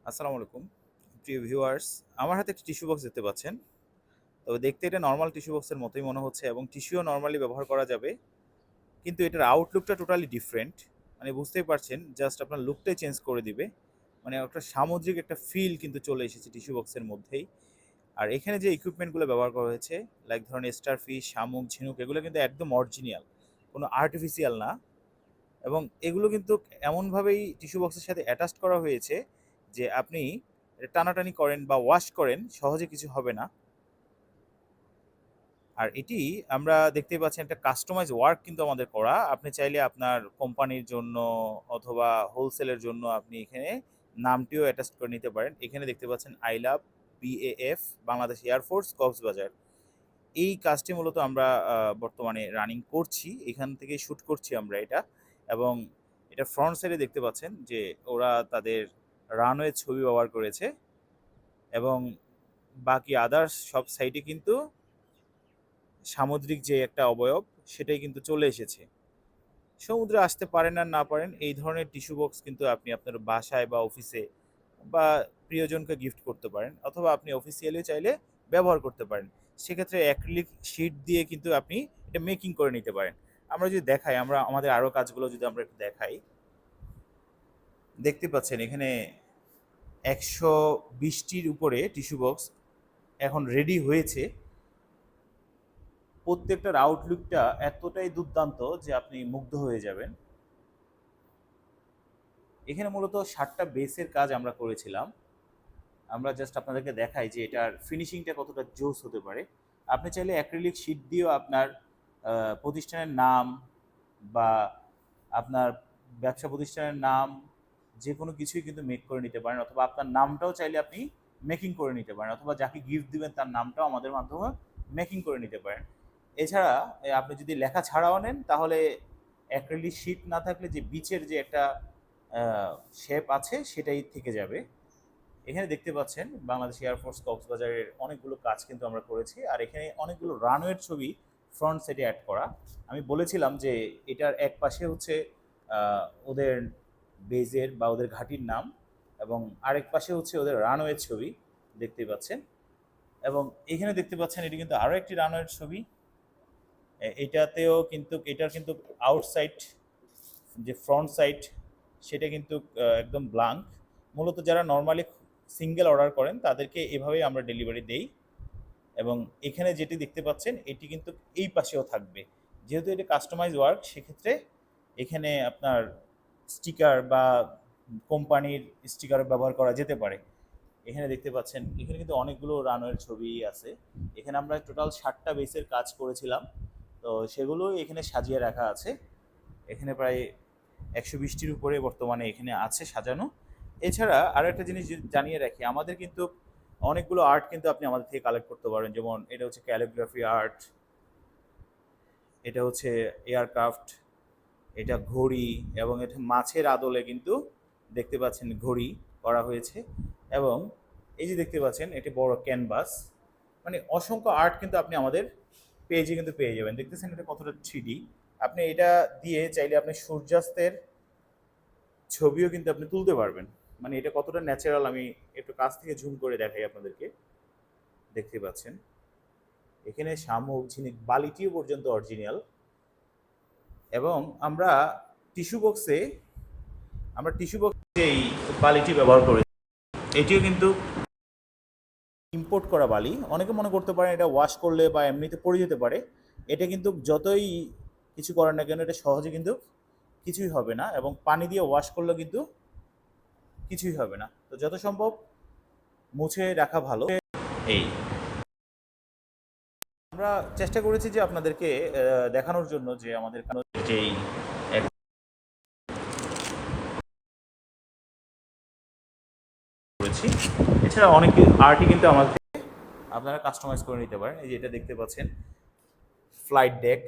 আসসালামু আলাইকুম প্রিয় ভিউয়ার্স। আমার হাতে একটা টিস্যু বক্স দেখতে পাচ্ছেন। তবে দেখতে এটা নরমাল টিস্যু বক্সের মতোই মনে হচ্ছে এবং টিস্যুও নরমালি ব্যবহার করা যাবে। কিন্তু এটার আউটলুকটা টোটালি ডিফারেন্ট। মানে বুঝতেই পারছেন, জাস্ট আপনার লুকটাই চেঞ্জ করে দিবে। মানে একটা সামুদ্রিক একটা ফিল কিন্তু চলে এসেছে টিস্যু বক্সের মধ্যেই। আর এখানে যে ইকুইপমেন্টগুলো ব্যবহার করা হয়েছে, লাইক ধরেন স্টার ফিশ, শামুক, ঝিনুক, এগুলো কিন্তু একদম অরিজিনাল, কোনো আর্টিফিশিয়াল না। এবং এগুলো কিন্তু এমনভাবেই টিস্যু বক্সের সাথে অ্যাটাচড করা হয়েছে যে আপনি এটা টানাটানি করেন বা ওয়াশ করেন, সহজে কিছু হবে না। আর এটি আমরা দেখতেই পাচ্ছেন একটা কাস্টমাইজ ওয়ার্ক কিন্তু আমাদের করা। আপনি চাইলে আপনার কোম্পানির জন্য অথবা হোলসেলের জন্য আপনি এখানে নামটিও অ্যাটাচ করে নিতে পারেন। এখানে দেখতে পাচ্ছেন I love BAF, Bangladesh air force, Cox's Bazar. এই কাজটি মূলত আমরা বর্তমানে রানিং করছি। এখান থেকেই শুট করছি আমরা এটা। এবং এটা ফ্রন্ট সাইডে দেখতে পাচ্ছেন যে ওরা তাদের রানওয়ে ছবি ব্যবহার করেছে এবং বাকি আদার্স সব সাইডে কিন্তু সামুদ্রিক যে একটা অবয়ব সেটাই কিন্তু চলে এসেছে। সমুদ্রে আসতে পারেন আর না পারেন, এই ধরনের টিস্যু বক্স কিন্তু আপনি আপনার বাসায় বা অফিসে বা প্রিয়জনকে গিফট করতে পারেন, অথবা আপনি অফিসিয়ালি চাইলে ব্যবহার করতে পারেন। সেক্ষেত্রে অ্যাক্রিলিক শিট দিয়ে কিন্তু আপনি এটা মেকিং করে নিতে পারেন। আমরা যদি দেখাই, আমরা আমাদের আরও কাজগুলো যদি আমরা একটু দেখাই, দেখতে পাচ্ছেন এখানে 120টির উপরে টিস্যু বক্স এখন রেডি হয়েছে। প্রত্যেকটার আউটলুকটা এতটাই দুর্দান্ত যে আপনি মুগ্ধ হয়ে যাবেন। এখানে মূলত 7টা বেসের কাজ আমরা করেছিলাম। আমরা জাস্ট আপনাদেরকে দেখাই যে এটার ফিনিশিংটা কতটা জোস হতে পারে। আপনি চাইলে অ্যাক্রিলিক শিট দিয়েও আপনার প্রতিষ্ঠানের নাম বা আপনার ব্যবসা প্রতিষ্ঠানের নাম যে কোনো কিছুই কিন্তু মেক করে নিতে পারেন, অথবা আপনার নামটাও চাইলে আপনি মেকিং করে নিতে পারেন, অথবা যাকে গিফট দিবেন তার নামটাও আমাদের মাধ্যমে মেকিং করে নিতে পারেন। এছাড়া আপনি যদি লেখা ছাড়াও নেন, তাহলে অ্যাক্রিলিক শিট না থাকলে যে বিচের যে একটা শেপ আছে সেটাই থেকে যাবে। এখানে দেখতে পাচ্ছেন বাংলাদেশ এয়ারফোর্স কক্সবাজারের অনেকগুলো কাজ কিন্তু আমরা করেছি। আর এখানে অনেকগুলো রানওয়ের ছবি ফ্রন্ট সাইডে অ্যাড করা। আমি বলেছিলাম যে এটার এক পাশে হচ্ছে ওদের বেজের বা ওদের ঘাঁটির নাম, এবং আরেক পাশে হচ্ছে ওদের রানওয়ের ছবি দেখতে পাচ্ছেন। এবং এখানে দেখতে পাচ্ছেন এটি কিন্তু আরও একটি রানওয়ের ছবি। এটাতেও কিন্তু এটার কিন্তু আউটসাইড যে ফ্রন্ট সাইড সেটা কিন্তু একদম ব্লাঙ্ক। মূলত যারা নর্মালি সিঙ্গেল অর্ডার করেন তাদেরকে এভাবেই আমরা ডেলিভারি দেই। এবং এখানে যেটি দেখতে পাচ্ছেন এটি কিন্তু এই পাশেও থাকবে। যেহেতু এটা কাস্টমাইজ ওয়ার্ক, সেক্ষেত্রে এখানে আপনার স্টিকার বা কোম্পানির স্টিকার ব্যবহার করা যেতে পারে। এখানে দেখতে পাচ্ছেন এখানে কিন্তু অনেকগুলো রানওয়ের ছবি আছে। এখানে আমরা টোটাল 7টা বেসের কাজ করেছিলাম, তো সেগুলো এখানে সাজিয়ে রাখা আছে। এখানে প্রায় 120টির উপরে বর্তমানে এখানে আছে সাজানো। এছাড়া আরও একটা জিনিস জানিয়ে রাখি, আমাদের কিন্তু অনেকগুলো আর্ট কিন্তু আপনি আমাদের থেকে কালেক্ট করতে পারেন। যেমন এটা হচ্ছে ক্যালিগ্রাফি আর্ট, এটা হচ্ছে এয়ারক্রাফট, এটা ঘড়ি, এবং এটা মাছের আদলে কিন্তু দেখতে পাচ্ছেন ঘড়ি করা হয়েছে। এবং এই যে দেখতে পাচ্ছেন এটি বড় ক্যানভাস। মানে অসংখ্য আর্ট কিন্তু আপনি আমাদের পেজে কিন্তু পেয়ে যাবেন। দেখতেছেন এটা কতটা 3D। আপনি এটা দিয়ে চাইলে আপনি সূর্যাস্তের ছবিও কিন্তু আপনি তুলতে পারবেন। মানে এটা কতটা ন্যাচারাল আমি একটু কাছ থেকে জুম করে দেখাই আপনাদেরকে। দেখতে পাচ্ছেন এখানে শামুক, ঝিনুক, বালিটিও পর্যন্ত অরিজিনাল। এবং আমরা টিস্যু বক্সে এই বালিটি ব্যবহার করেছি। এটিও কিন্তু ইম্পোর্ট করা বালি। অনেকে মনে করতে পারেন এটা ওয়াশ করলে বা এমনিতে পড়ে যেতে পারে। এটা কিন্তু যতই কিছু করেন না কেন, এটা সহজে কিন্তু কিছুই হবে না, এবং পানি দিয়ে ওয়াশ করলেও কিন্তু কিছুই হবে না। তো যত সম্ভব মুছে রাখা ভালো। এই আমরা চেষ্টা করেছি যে আপনাদেরকে দেখানোর জন্য যে আমাদের যেই করেছি। এছাড়া অনেক আর্টই কিন্তু আমাদের আপনারা কাস্টমাইজ করে নিতে পারেন। এই যে এটা দেখতে পাচ্ছেন ফ্লাইট ডেক,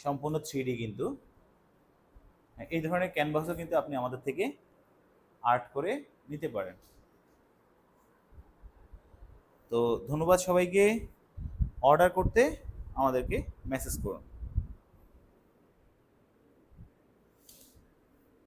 সম্পূর্ণ 3D কিন্তু। এই ধরনের ক্যানভাসও কিন্তু আপনি আমাদের থেকে আর্ট করে নিতে পারেন। তো ধন্যবাদ সবাইকে। অর্ডার করতে আমাদেরকে মেসেজ করুন।